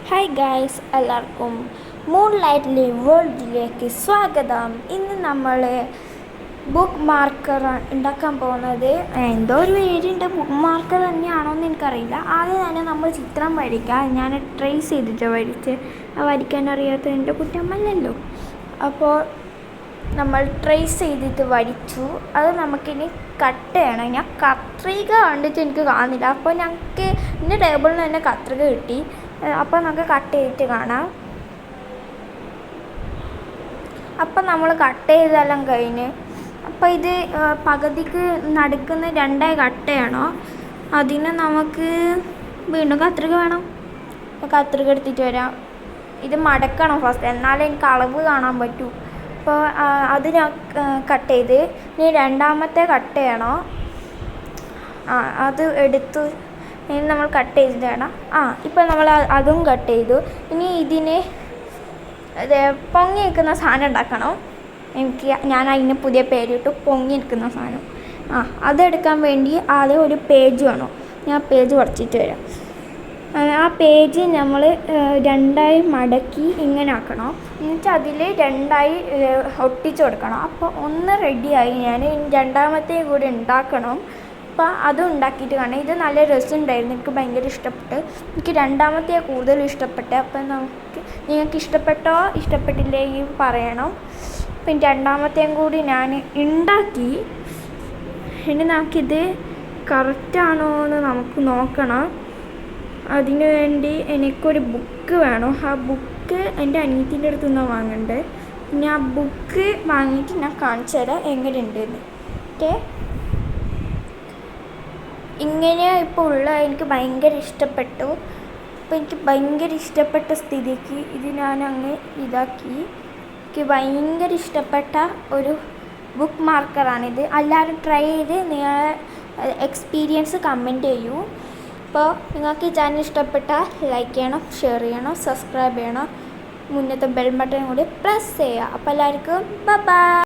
Hi guys, എല്ലാവർക്കും moonlight വേൾഡിലേക്ക് സ്വാഗതം. ഇന്ന് നമ്മൾ ബുക്ക് മാർക്കർ ഉണ്ടാക്കാൻ പോകുന്നത്. എന്തോ ഒരു പേരുണ്ട്, ബുക്ക് മാർക്കർ തന്നെയാണോ എന്ന് എനിക്കറിയില്ല. ആദ്യം തന്നെ നമ്മൾ ചിത്രം വരയ്ക്കുക. ഞാൻ ട്രേസ് ചെയ്തിട്ട് വരയ്ക്കാൻ അറിയാത്ത എൻ്റെ കുറ്റമല്ലല്ലോ. അപ്പോൾ നമ്മൾ ട്രേസ് ചെയ്തിട്ട് വരച്ചു. അത് നമുക്കിനി കട്ട് ചെയ്യണം. ഞാൻ കത്രിക കണ്ടിട്ട് എനിക്ക് കാണുന്നില്ല. അപ്പോൾ ഞങ്ങൾക്ക് എൻ്റെ ടേബിളിൽ തന്നെ കത്രിക കിട്ടി. അപ്പോൾ നമുക്ക് കട്ട് ചെയ്തിട്ട് കാണാം. അപ്പം നമ്മൾ കട്ട് ചെയ്തെല്ലാം കഴിഞ്ഞ്, അപ്പോൾ ഇത് പകുതിക്ക് നടുക്കുന്ന രണ്ടായി കട്ട് ചെയ്യണോ. അതിന് നമുക്ക് വീണ്ടും കത്രിക വേണം. അപ്പോൾ കത്രിക എടുത്തിട്ട് വരാം. ഇത് മടക്കണം ഫസ്റ്റ്, എന്നാലേ എനിക്ക് അളവ് കാണാൻ പറ്റൂ. അപ്പോൾ അത് ഞാൻ കട്ട് ചെയ്ത്, ഇനി രണ്ടാമത്തെ കട്ട് ചെയ്യണോ. അത് എടുത്തു ഇനി നമ്മൾ കട്ട് ചെയ്തിട്ട് വേണം. ഇപ്പോൾ നമ്മൾ അതും കട്ട് ചെയ്തു. ഇനി ഇതിന് പൊങ്ങി നിൽക്കുന്ന സാധനം ഉണ്ടാക്കണം. ഞാൻ അതിന് പുതിയ പേരിട്ടു, പൊങ്ങി നിൽക്കുന്ന സാധനം. അതെടുക്കാൻ വേണ്ടി ആദ്യം ഒരു പേജ് വേണം. ഞാൻ പേജ് വരച്ചിട്ട് വരാം. ആ പേജ് നമ്മൾ രണ്ടായി മടക്കി ഇങ്ങനെ ആക്കണം. എന്നിട്ട് അതിൽ രണ്ടായി ഒട്ടിച്ച് കൊടുക്കണം. അപ്പോൾ ഒന്ന് റെഡിയായി. ഞാൻ രണ്ടാമത്തെ കൂടി ഉണ്ടാക്കണം. അപ്പോൾ അതും ഉണ്ടാക്കിയിട്ട് കാണാം. ഇത് നല്ല രസമുണ്ടായിരുന്നു, എനിക്ക് ഭയങ്കര ഇഷ്ടപ്പെട്ടു. എനിക്ക് രണ്ടാമത്തെ കൂടുതൽ ഇഷ്ടപ്പെട്ടു. അപ്പം നിങ്ങൾക്ക് ഇഷ്ടപ്പെട്ടോ ഇഷ്ടപ്പെട്ടില്ലെങ്കിൽ പറയണം. പിന്നെ രണ്ടാമത്തെയും കൂടി ഞാൻ ഉണ്ടാക്കി. ഇനി നമുക്കിത് കറക്റ്റാണോ എന്ന് നമുക്ക് നോക്കണം. അതിനു വേണ്ടി എനിക്കൊരു ബുക്ക് വേണം. ആ ബുക്ക് എൻ്റെ അനിയത്തിൻ്റെ അടുത്ത് നിന്നാണ് വാങ്ങേണ്ടത്. ഇനി ആ ബുക്ക് വാങ്ങിയിട്ട് ഞാൻ കാണിച്ചു തരാം എങ്ങനെയുണ്ടെന്ന്. ഓക്കെ, ഇങ്ങനെ ഇപ്പോൾ ഉള്ള എനിക്ക് ഭയങ്കര ഇഷ്ടപ്പെട്ടു. അപ്പോൾ എനിക്ക് ഭയങ്കര ഇഷ്ടപ്പെട്ട സ്ഥിതിക്ക് ഇത് ഞാനങ്ങ് ഇതാക്കി. എനിക്ക് ഭയങ്കര ഇഷ്ടപ്പെട്ട ഒരു ബുക്ക് മാർക്കറാണിത്. എല്ലാവരും ട്രൈ ചെയ്ത് നിങ്ങളെ എക്സ്പീരിയൻസ് കമൻറ്റ് ചെയ്യൂ. അപ്പോൾ നിങ്ങൾക്ക് ഈ ചാനൽ ഇഷ്ടപ്പെട്ടാൽ ലൈക്ക് ചെയ്യണം, ഷെയർ ചെയ്യണം, സബ്സ്ക്രൈബ് ചെയ്യണം, മുന്നത്തെ ബെൽ ബട്ടൺ കൂടി പ്രസ് ചെയ്യുക. അപ്പോൾ എല്ലാവർക്കും ബൈ.